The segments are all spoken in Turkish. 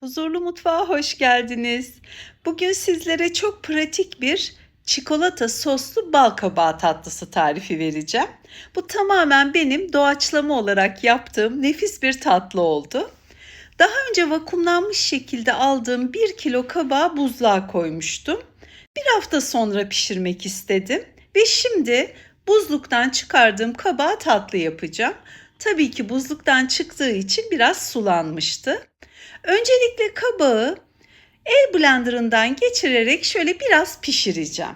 Huzurlu Mutfağa hoş geldiniz. Bugün sizlere çok pratik bir çikolata soslu bal kabağı tatlısı tarifi vereceğim. Bu tamamen benim doğaçlama olarak yaptığım nefis bir tatlı oldu. Daha önce vakumlanmış şekilde aldığım 1 kilo kabağı buzluğa koymuştum. Bir hafta sonra pişirmek istedim ve şimdi buzluktan çıkardığım kabağı tatlı yapacağım. Tabii ki buzluktan çıktığı için biraz sulanmıştı. Öncelikle kabağı el blenderından geçirerek şöyle biraz pişireceğim.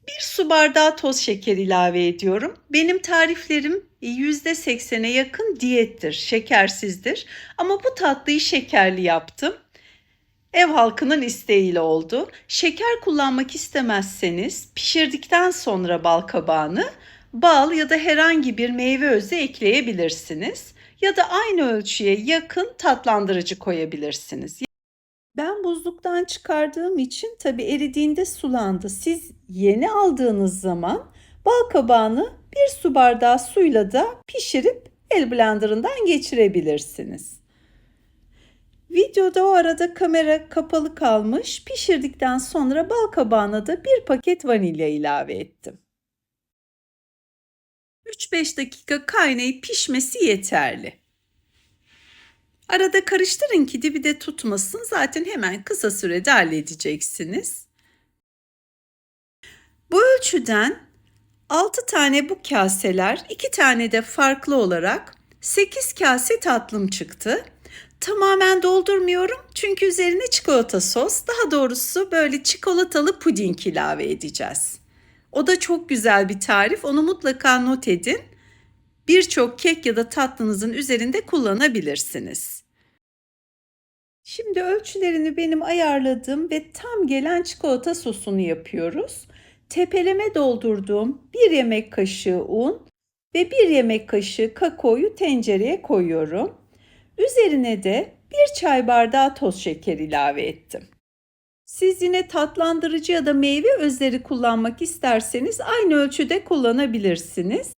1 su bardağı toz şeker ilave ediyorum. Benim tariflerim %80'e yakın diyettir, şekersizdir. Ama bu tatlıyı şekerli yaptım. Ev halkının isteğiyle oldu. Şeker kullanmak istemezseniz pişirdikten sonra bal kabağını bal ya da herhangi bir meyve özü ekleyebilirsiniz. Ya da aynı ölçüye yakın tatlandırıcı koyabilirsiniz. Ben buzluktan çıkardığım için tabii eridiğinde sulandı. Siz yeni aldığınız zaman bal kabağını 1 su bardağı suyla da pişirip el blenderından geçirebilirsiniz. Videoda o arada kamera kapalı kalmış. Pişirdikten sonra bal kabağına da 1 paket vanilya ilave ettim. 3-5 dakika kaynayıp pişmesi yeterli. Arada karıştırın ki dibi de tutmasın. Zaten hemen kısa sürede halledeceksiniz. Bu ölçüden 6 tane bu kaseler, 2 tane de farklı olarak 8 kase tatlım çıktı. Tamamen doldurmuyorum çünkü üzerine çikolata sos, daha doğrusu böyle çikolatalı puding ilave edeceğiz. O da çok güzel bir tarif. Onu mutlaka not edin. Birçok kek ya da tatlınızın üzerinde kullanabilirsiniz. Şimdi ölçülerini benim ayarladığım ve tam gelen çikolata sosunu yapıyoruz. Tepeleme doldurduğum 1 yemek kaşığı un ve 1 yemek kaşığı kakaoyu tencereye koyuyorum. Üzerine de 1 çay bardağı toz şeker ilave ettim. Siz yine tatlandırıcı ya da meyve özleri kullanmak isterseniz aynı ölçüde kullanabilirsiniz.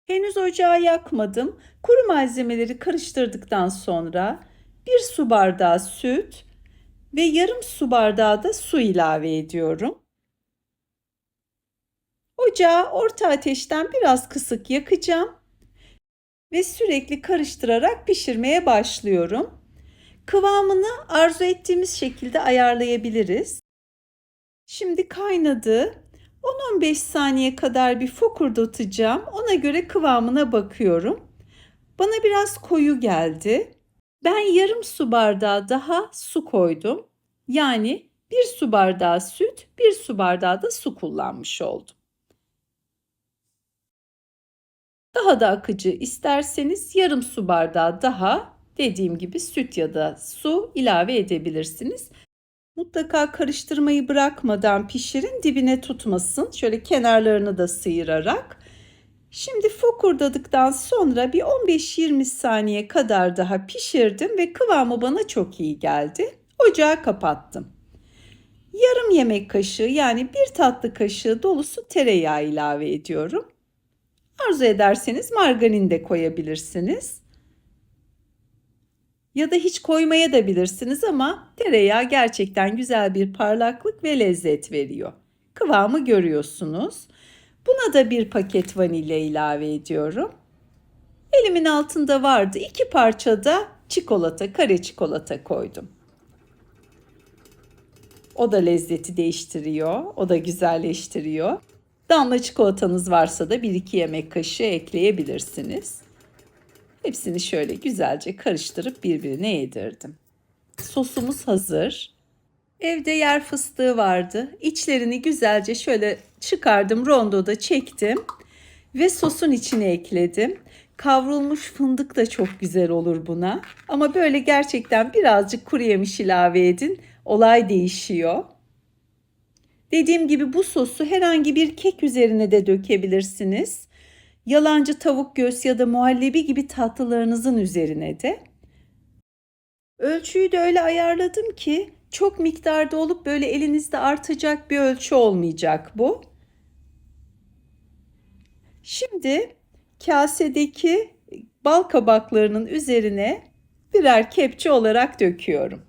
Henüz ocağı yakmadım. Kuru malzemeleri karıştırdıktan sonra 1 su bardağı süt ve yarım su bardağı da su ilave ediyorum. Ocağı orta ateşten biraz kısık yakacağım ve sürekli karıştırarak pişirmeye başlıyorum. Kıvamını arzu ettiğimiz şekilde ayarlayabiliriz. Şimdi kaynadı. 10-15 saniye kadar bir fokurdatacağım. Ona göre kıvamına bakıyorum. Bana biraz koyu geldi. Ben yarım su bardağı daha su koydum. Yani 1 su bardağı süt, 1 su bardağı da su kullanmış oldum. Daha da akıcı isterseniz yarım su bardağı daha dediğim gibi süt ya da su ilave edebilirsiniz. Mutlaka karıştırmayı bırakmadan pişirin, dibine tutmasın. Şöyle kenarlarını da sıyırarak. Şimdi fokurdadıktan sonra bir 15-20 saniye kadar daha pişirdim ve kıvamı bana çok iyi geldi. Ocağı kapattım. Yarım yemek kaşığı yani 1 tatlı kaşığı dolusu tereyağı ilave ediyorum. Arzu ederseniz margarin de koyabilirsiniz. Ya da hiç koymaya da bilirsiniz ama tereyağı gerçekten güzel bir parlaklık ve lezzet veriyor. Kıvamı görüyorsunuz. Buna da 1 paket vanilya ilave ediyorum. Elimin altında vardı. 2 parça da çikolata, kare çikolata koydum. O da lezzeti değiştiriyor, o da güzelleştiriyor. Damla çikolatanız varsa da 1-2 yemek kaşığı ekleyebilirsiniz. Hepsini şöyle güzelce karıştırıp birbirine yedirdim. Sosumuz hazır. Evde yer fıstığı vardı. İçlerini güzelce şöyle çıkardım, rondoda çektim ve sosun içine ekledim. Kavrulmuş fındık da çok güzel olur buna. Ama böyle gerçekten birazcık kuru yemiş ilave edin. Olay değişiyor. Dediğim gibi bu sosu herhangi bir kek üzerine de dökebilirsiniz. Yalancı tavuk göğsü ya da muhallebi gibi tatlılarınızın üzerine de. Ölçüyü de öyle ayarladım ki çok miktarda olup böyle elinizde artacak bir ölçü olmayacak bu. Şimdi kasedeki bal kabaklarının üzerine birer kepçe olarak döküyorum.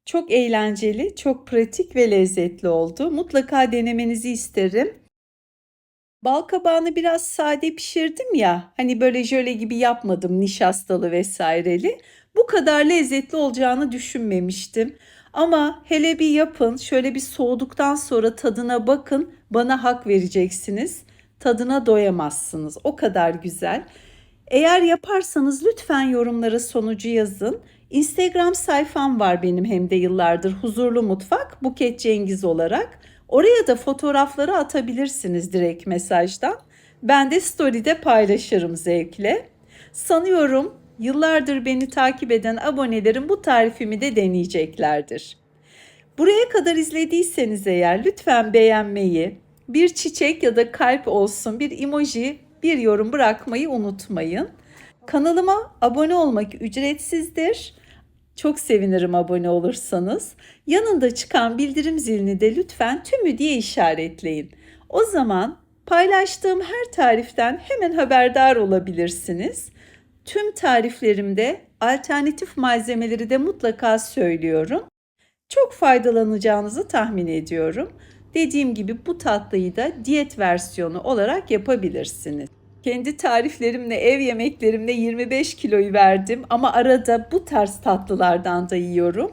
Çok eğlenceli, çok pratik ve lezzetli oldu. Mutlaka denemenizi isterim. Bal kabağını biraz sade pişirdim ya, hani böyle jöle gibi yapmadım nişastalı vesaireli. Bu kadar lezzetli olacağını düşünmemiştim. Ama hele bir yapın, şöyle bir soğuduktan sonra tadına bakın, bana hak vereceksiniz. Tadına doyamazsınız. O kadar güzel. Eğer yaparsanız lütfen yorumlara sonucu yazın. Instagram sayfam var benim hem de yıllardır Huzurlu Mutfak Buket Cengiz olarak. Oraya da fotoğrafları atabilirsiniz direkt mesajdan. Ben de story'de paylaşırım zevkle. Sanıyorum yıllardır beni takip eden abonelerim bu tarifimi de deneyeceklerdir. Buraya kadar izlediyseniz eğer lütfen beğenmeyi, bir çiçek ya da kalp olsun, bir emoji, bir yorum bırakmayı unutmayın. Kanalıma abone olmak ücretsizdir. Çok sevinirim abone olursanız. Yanında çıkan bildirim zilini de lütfen tümü diye işaretleyin. O zaman paylaştığım her tariften hemen haberdar olabilirsiniz. Tüm tariflerimde alternatif malzemeleri de mutlaka söylüyorum. Çok faydalanacağınızı tahmin ediyorum. Dediğim gibi bu tatlıyı da diyet versiyonu olarak yapabilirsiniz. Kendi tariflerimle, ev yemeklerimle 25 kiloyu verdim ama arada bu tarz tatlılardan da yiyorum.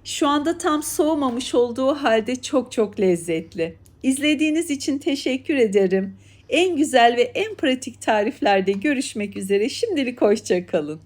Şu anda tam soğumamış olduğu halde çok çok lezzetli. İzlediğiniz için teşekkür ederim. En güzel ve en pratik tariflerde görüşmek üzere. Şimdilik hoşça kalın.